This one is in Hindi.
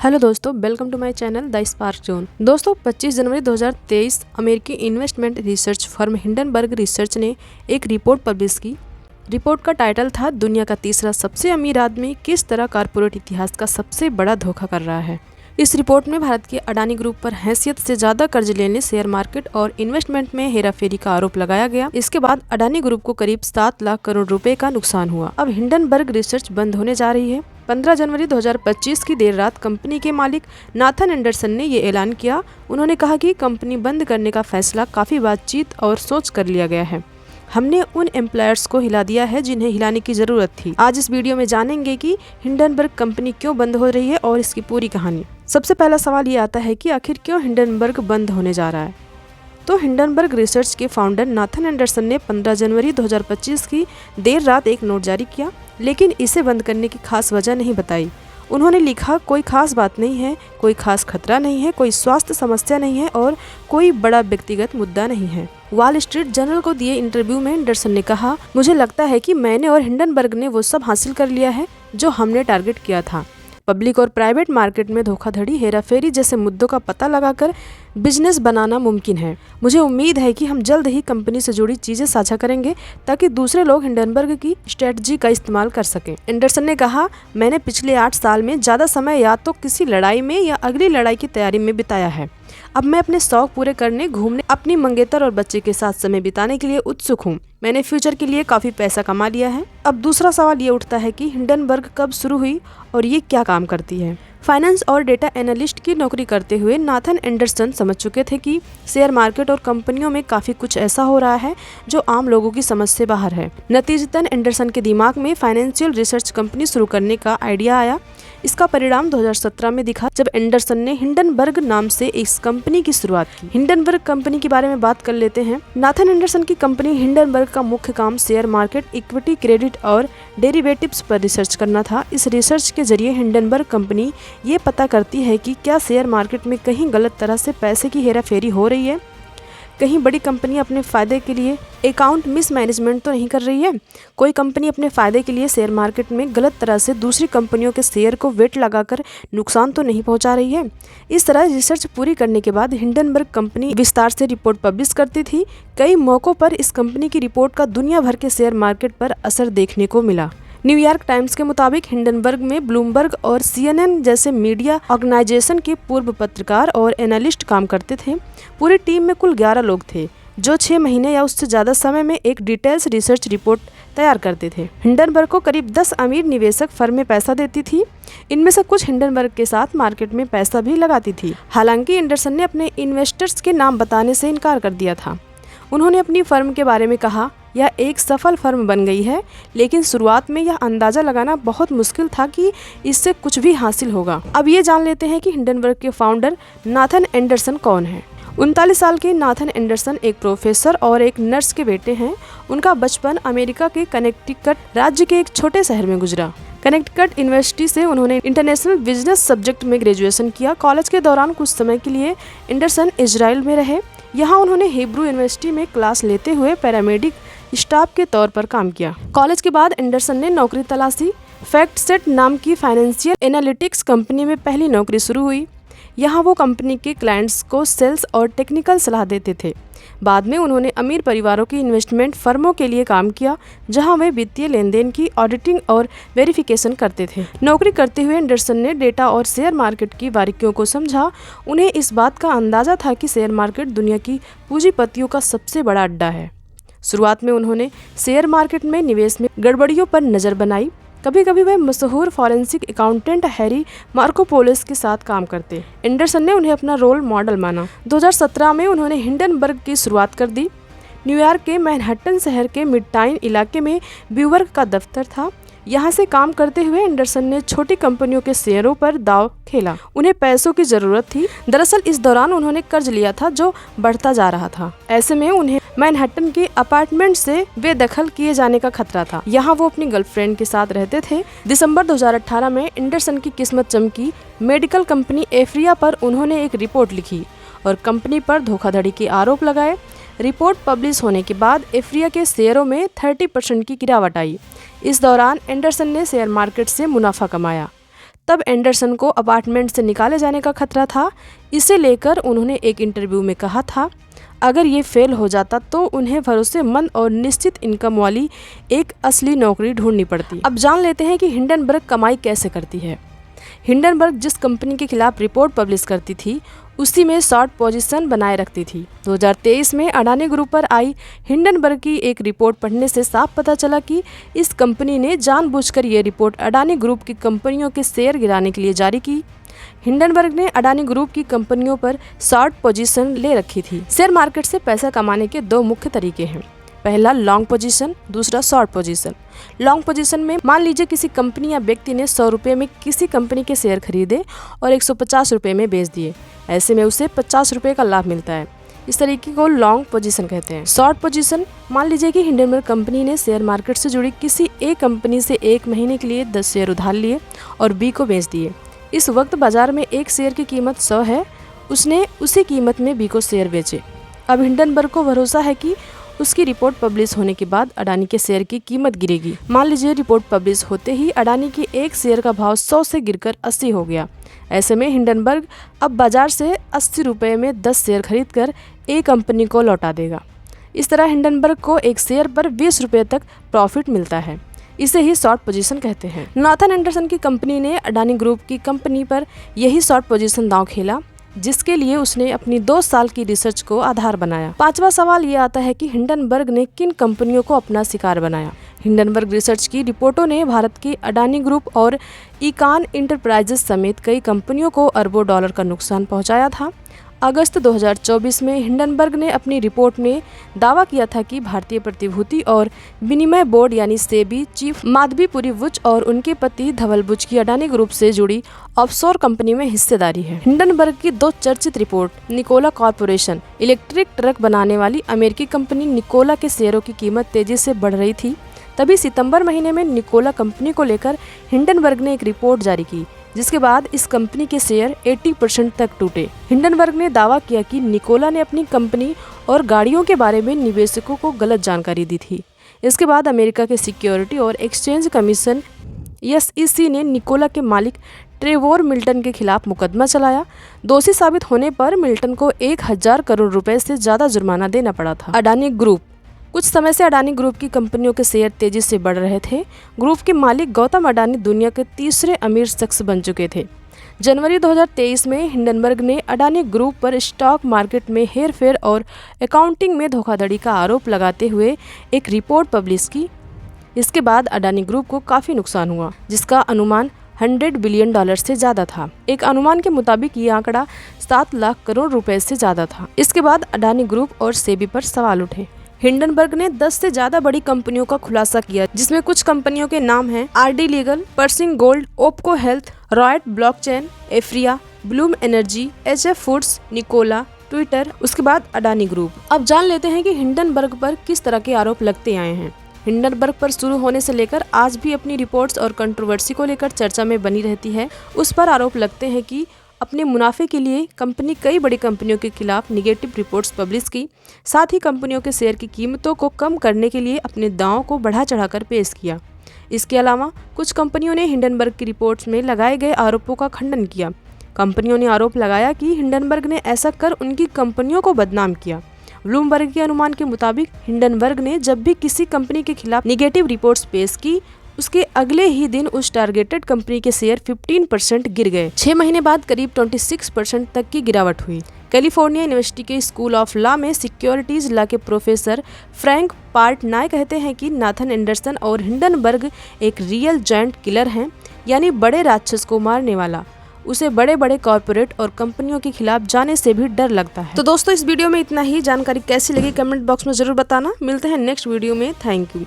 हेलो दोस्तों, welcome to my channel the spark zone. दोस्तों 25 जनवरी 2023 अमेरिकी investment research firm Hindenburg research ने एक रिपोर्ट पब्लिश की। रिपोर्ट का टाइटल था दुनिया का तीसरा सबसे अमीर आदमी किस तरह कॉर्पोरेट इतिहास का सबसे बड़ा धोखा कर रहा है। इस रिपोर्ट में भारत के अडानी ग्रुप पर हैसियत से ज्यादा कर्ज लेने, शेयर मार्केट और इन्वेस्टमेंट में हेराफेरी का आरोप लगाया गया। इसके बाद अडानी ग्रुप को करीब 7 लाख करोड़ रुपए का नुकसान हुआ। अब हिंडनबर्ग रिसर्च बंद होने जा रही है। 15 जनवरी 2025 की देर रात कंपनी के मालिक नाथन एंडरसन ने ये ऐलान किया। उन्होंने कहा कि कंपनी बंद करने का फैसला काफी बातचीत और सोच कर लिया गया है। हमने उन एम्प्लॉयर्स को हिला दिया है जिन्हें हिलाने की जरूरत थी। आज इस वीडियो में जानेंगे कि हिंडनबर्ग कंपनी क्यों बंद हो रही है और इसकी पूरी कहानी। सबसे पहला सवाल ये आता है कि आखिर क्यों हिंडनबर्ग बंद होने जा रहा है। तो हिंडनबर्ग रिसर्च के फाउंडर नाथन एंडरसन ने 15 जनवरी 2025 की देर रात एक नोट जारी किया, लेकिन इसे बंद करने की खास वजह नहीं बताई। उन्होंने लिखा, कोई खास बात नहीं है, कोई खास खतरा नहीं है, कोई स्वास्थ्य समस्या नहीं है और कोई बड़ा व्यक्तिगत मुद्दा नहीं है। वॉल स्ट्रीट जर्नल को दिए इंटरव्यू में एंडरसन ने कहा, मुझे लगता है कि मैंने और हिंडनबर्ग ने वो सब हासिल कर लिया है जो हमने टारगेट किया था। पब्लिक और प्राइवेट मार्केट में धोखाधड़ी, हेराफेरी जैसे मुद्दों का पता लगाकर बिजनेस बनाना मुमकिन है। मुझे उम्मीद है कि हम जल्द ही कंपनी से जुड़ी चीजें साझा करेंगे ताकि दूसरे लोग हिंडनबर्ग की स्ट्रेटजी का इस्तेमाल कर सकें। एंडरसन ने कहा, मैंने पिछले 8 साल में ज्यादा समय या तो किसी लड़ाई में या अगली लड़ाई की तैयारी में बिताया है। अब मैं अपने शौक पूरे करने, घूमने, अपनी मंगेतर और बच्चे के साथ समय बिताने के लिए उत्सुक हूँ। मैंने फ्यूचर के लिए काफी पैसा कमा लिया है। अब दूसरा सवाल ये उठता है कि हिंडनबर्ग कब शुरू हुई और ये क्या काम करती है। फाइनेंस और डेटा एनालिस्ट की नौकरी करते हुए नाथन एंडरसन समझ चुके थे कि शेयर मार्केट और कंपनियों में काफी कुछ ऐसा हो रहा है जो आम लोगों की समझ से बाहर है। नतीजतन एंडरसन के दिमाग में फाइनेंशियल रिसर्च कंपनी शुरू करने का आइडिया आया। इसका परिणाम 2017 में दिखा जब एंडरसन ने हिंडनबर्ग नाम से इस कंपनी की शुरुआत की। हिंडनबर्ग कंपनी के बारे में बात कर लेते हैं। नाथन एंडरसन की कंपनी हिंडनबर्ग का मुख्य काम शेयर मार्केट, इक्विटी, क्रेडिट और डेरिवेटिव्स पर रिसर्च करना था। इस रिसर्च के जरिए हिंडनबर्ग कंपनी ये पता करती है कि क्या शेयर मार्केट में कहीं गलत तरह से पैसे की हेराफेरी हो रही है, कहीं बड़ी कंपनी अपने फायदे के लिए अकाउंट मिसमैनेजमेंट तो नहीं कर रही है, कोई कंपनी अपने फायदे के लिए शेयर मार्केट में गलत तरह से दूसरी कंपनियों के शेयर को वेट लगाकर नुकसान तो नहीं पहुंचा रही है। इस तरह रिसर्च पूरी करने के बाद हिंडनबर्ग कंपनी विस्तार से रिपोर्ट पब्लिश करती थी। कई मौकों पर इस कंपनी की रिपोर्ट का दुनिया भर के शेयर मार्केट पर असर देखने को मिला। न्यूयॉर्क टाइम्स के मुताबिक हिंडनबर्ग में ब्लूमबर्ग और CNN जैसे मीडिया ऑर्गेनाइजेशन के पूर्व पत्रकार और एनालिस्ट काम करते थे। पूरी टीम में कुल 11 लोग थे जो 6 महीने या उससे ज्यादा समय में एक डिटेल्स रिसर्च रिपोर्ट तैयार करते थे। हिंडनबर्ग को करीब 10 अमीर निवेशक फर्में पैसा देती थी। इनमें से कुछ हिंडनबर्ग के साथ मार्केट में पैसा भी लगाती थी। हालांकि एंडरसन ने अपने इन्वेस्टर्स के नाम बताने से इनकार कर दिया था। उन्होंने अपनी फर्म के बारे में कहा, यह एक सफल फर्म बन गई है, लेकिन शुरुआत में यह अंदाजा लगाना बहुत मुश्किल था कि इससे कुछ भी हासिल होगा। अब ये जान लेते हैं कि हिंडनबर्ग के फाउंडर नाथन एंडरसन कौन है। 39 साल के नाथन एंडरसन एक प्रोफेसर और एक नर्स के बेटे हैं। उनका बचपन अमेरिका के कनेक्टिकट राज्य के एक छोटे शहर में गुजरा। कनेक्टिकट यूनिवर्सिटी से उन्होंने इंटरनेशनल बिजनेस सब्जेक्ट में ग्रेजुएशन किया। कॉलेज के दौरान कुछ समय के लिए एंडरसन इजराइल में रहे। यहाँ उन्होंने हिब्रू यूनिवर्सिटी में क्लास लेते हुए पैरामेडिक स्टाफ के तौर पर काम किया। कॉलेज के बाद एंडरसन ने नौकरी तलाशी। फैक्टसेट नाम की फाइनेंशियल एनालिटिक्स कंपनी में पहली नौकरी शुरू हुई। यहाँ वो कंपनी के क्लाइंट्स को सेल्स और टेक्निकल सलाह देते थे। बाद में उन्होंने अमीर परिवारों की इन्वेस्टमेंट फर्मों के लिए काम किया, जहां वे वित्तीय लेन देन की ऑडिटिंग और वेरिफिकेशन करते थे। नौकरी करते हुए एंडरसन ने डेटा और शेयर मार्केट की बारीकियों को समझा। उन्हें इस बात का अंदाजा था कि शेयर मार्केट दुनिया की पूंजीपतियों का सबसे बड़ा अड्डा है। शुरुआत में उन्होंने शेयर मार्केट में निवेश में गड़बड़ियों पर नजर बनाई। कभी कभी वह मशहूर फॉरेंसिक अकाउंटेंट हैरी मार्कोपोलिस के साथ काम करते। एंडरसन ने उन्हें अपना रोल मॉडल माना। 2017 में उन्होंने हिंडनबर्ग की शुरुआत कर दी। न्यूयॉर्क के मैनहट्टन शहर के मिडटाउन इलाके में ब्यूवर्ग का दफ्तर था। यहाँ से काम करते हुए एंडरसन ने छोटी कंपनियों के शेयरों पर दांव खेला। उन्हें पैसों की जरूरत थी। दरअसल इस दौरान उन्होंने कर्ज लिया था जो बढ़ता जा रहा था। ऐसे में उन्हें मैनहट्टन के अपार्टमेंट से बेदखल किए जाने का खतरा था। यहाँ वो अपनी गर्लफ्रेंड के साथ रहते थे। दिसंबर 2018 में एंडरसन की किस्मत चमकी। मेडिकल कंपनी एफ्रिया पर उन्होंने एक रिपोर्ट लिखी और कंपनी पर धोखाधड़ी के आरोप लगाए। रिपोर्ट पब्लिश होने के बाद एफ्रिया के शेयरों में 30% की गिरावट आई। इस दौरान एंडरसन ने शेयर मार्केट से मुनाफा कमाया। तब एंडरसन को अपार्टमेंट से निकाले जाने का खतरा था। इसे लेकर उन्होंने एक इंटरव्यू में कहा था अगर ये फेल हो जाता तो उन्हें भरोसेमंद और निश्चित इनकम वाली एक असली नौकरी ढूंढनी पड़ती। अब जान लेते हैं कि हिंडनबर्ग कमाई कैसे करती है। हिंडनबर्ग जिस कंपनी के खिलाफ रिपोर्ट पब्लिश करती थी उसी में शॉर्ट पोजीशन बनाए रखती थी। 2023 में अडानी ग्रुप पर आई हिंडनबर्ग की एक रिपोर्ट पढ़ने से साफ पता चला कि इस कंपनी ने जानबूझकर ये रिपोर्ट अडानी ग्रुप की कंपनियों के शेयर गिराने के लिए जारी की। हिंडनबर्ग ने अडानी ग्रुप की कंपनियों पर शॉर्ट पोजीशन ले रखी थी। शेयर मार्केट से पैसा कमाने के दो मुख्य तरीके हैं, पहला लॉन्ग पोजीशन, दूसरा शॉर्ट पोजीशन। लॉन्ग पोजीशन में मान लीजिए किसी कंपनी या व्यक्ति ने 100 रुपये में किसी कंपनी के शेयर खरीदे और 150 रुपये में बेच दिए, ऐसे में उसे 50 रुपये का लाभ मिलता है। इस तरीके को लॉन्ग पोजीशन कहते हैं। शॉर्ट पोजीशन, मान लीजिए कि हिंडनबर्ग कंपनी ने शेयर मार्केट से जुड़ी किसी एक कंपनी से 1 महीने के लिए 10 शेयर उधार लिए और बी को बेच दिए। इस वक्त बाजार में एक शेयर की कीमत 100 है, उसने उसी कीमत में बी को शेयर बेचे। अब हिंडनबर्ग को भरोसा है कि उसकी रिपोर्ट पब्लिश होने के बाद अडानी के शेयर की कीमत गिरेगी। मान लीजिए रिपोर्ट पब्लिश होते ही अडानी के एक शेयर का भाव 100 से गिरकर 80 हो गया। ऐसे में हिंडनबर्ग अब बाजार से 80 रुपये में 10 शेयर खरीदकर ए कंपनी को लौटा देगा। इस तरह हिंडनबर्ग को एक शेयर पर 20 रुपये तक प्रॉफिट मिलता है। इसे ही शॉर्ट पोजीशन कहते हैं। नाथन एंडरसन की कंपनी ने अडानी ग्रुप की कंपनी पर यही शॉर्ट पोजीशन दांव खेला, जिसके लिए उसने अपनी 2 साल की रिसर्च को आधार बनाया। 5वां सवाल ये आता है कि हिंडनबर्ग ने किन कंपनियों को अपना शिकार बनाया। हिंडनबर्ग रिसर्च की रिपोर्टों ने भारत की अडानी ग्रुप और इकान इंटरप्राइजेस समेत कई कंपनियों को अरबों डॉलर का नुकसान पहुंचाया था। अगस्त 2024 में हिंडनबर्ग ने अपनी रिपोर्ट में दावा किया था कि भारतीय प्रतिभूति और विनिमय बोर्ड यानी सेबी चीफ माधवीपुरी बुच और उनके पति धवल बुच की अडानी ग्रुप से जुड़ी ऑफशोर कंपनी में हिस्सेदारी है। हिंडनबर्ग की 2 चर्चित report Nikola corporation, electric truck बनाने वाली अमेरिकी कंपनी निकोला के शेयरों की कीमत तेजी से बढ़ रही थी। तभी सितंबर महीने में निकोला कंपनी को लेकर हिंडनबर्ग ने एक रिपोर्ट जारी की, जिसके बाद इस कंपनी के शेयर 80% तक टूटे। हिंडनबर्ग ने दावा किया कि निकोला ने अपनी कंपनी और गाड़ियों के बारे में निवेशकों को गलत जानकारी दी थी। इसके बाद अमेरिका के सिक्योरिटी और एक्सचेंज कमीशन SEC ने निकोला के मालिक ट्रेवोर मिल्टन के खिलाफ मुकदमा चलाया। दोषी साबित होने पर मिल्टन को 1000 करोड़ रुपए से ज्यादा जुर्माना देना पड़ा था। अडानी ग्रुप, कुछ समय से अडानी ग्रुप की कंपनियों के शेयर तेजी से बढ़ रहे थे। ग्रुप के मालिक गौतम अडानी दुनिया के तीसरे अमीर शख्स बन चुके थे। जनवरी 2023 में हिंडनबर्ग ने अडानी ग्रुप पर स्टॉक मार्केट में हेरफेर और अकाउंटिंग में धोखाधड़ी का आरोप लगाते हुए एक रिपोर्ट पब्लिश की। इसके बाद अडानी ग्रुप को काफ़ी नुकसान हुआ, जिसका अनुमान $100 बिलियन से ज़्यादा था। एक अनुमान के मुताबिक ये आंकड़ा 7 लाख करोड़ रुपए से ज़्यादा था। इसके बाद अडानी ग्रुप और सेबी पर सवाल उठे। हिंडनबर्ग ने 10 से ज्यादा बड़ी कंपनियों का खुलासा किया, जिसमें कुछ कंपनियों के नाम हैं RD Legal, Pershing Gold, Opko Health, Riot Blockchain, Aphria, Bloom Energy, HF Foods, Nikola, Twitter, उसके बाद अडानी ग्रुप। अब जान लेते हैं कि हिंडनबर्ग पर किस तरह के आरोप लगते आए हैं। हिंडनबर्ग पर शुरू होने से लेकर आज भी अपनी रिपोर्ट्स और कंट्रोवर्सी को लेकर चर्चा में बनी रहती है। उस पर आरोप लगते हैं कि अपने मुनाफे के लिए कंपनी कई बड़ी कंपनियों के खिलाफ निगेटिव रिपोर्ट्स पब्लिश की, साथ ही कंपनियों के शेयर की कीमतों को कम करने के लिए अपने दावों को बढ़ा चढ़ाकर पेश किया। इसके अलावा कुछ कंपनियों ने हिंडनबर्ग की रिपोर्ट्स में लगाए गए आरोपों का खंडन किया। कंपनियों ने आरोप लगाया कि हिंडनबर्ग ने ऐसा कर उनकी कंपनियों को बदनाम किया। ब्लूमबर्ग के अनुमान के मुताबिक हिंडनबर्ग ने जब भी किसी कंपनी के खिलाफ निगेटिव रिपोर्ट्स पेश की, उसके अगले ही दिन उस टारगेटेड कंपनी के शेयर 15% गिर गए। 6 महीने बाद करीब 26% तक की गिरावट हुई। कैलिफोर्निया यूनिवर्सिटी के स्कूल ऑफ लॉ में सिक्योरिटीज लॉ के प्रोफेसर फ्रैंक पार्टनाय कहते हैं कि नाथन एंडरसन और हिंडनबर्ग एक रियल जायंट किलर हैं, यानी बड़े राक्षस को मारने वाला। उसे बड़े बड़े कॉर्पोरेट और कंपनियों के खिलाफ जाने से भी डर लगता है। तो दोस्तों, इस वीडियो में इतना ही। जानकारी कैसी लगी कमेंट बॉक्स में जरूर बताना। मिलते हैं नेक्स्ट वीडियो में। Thank you.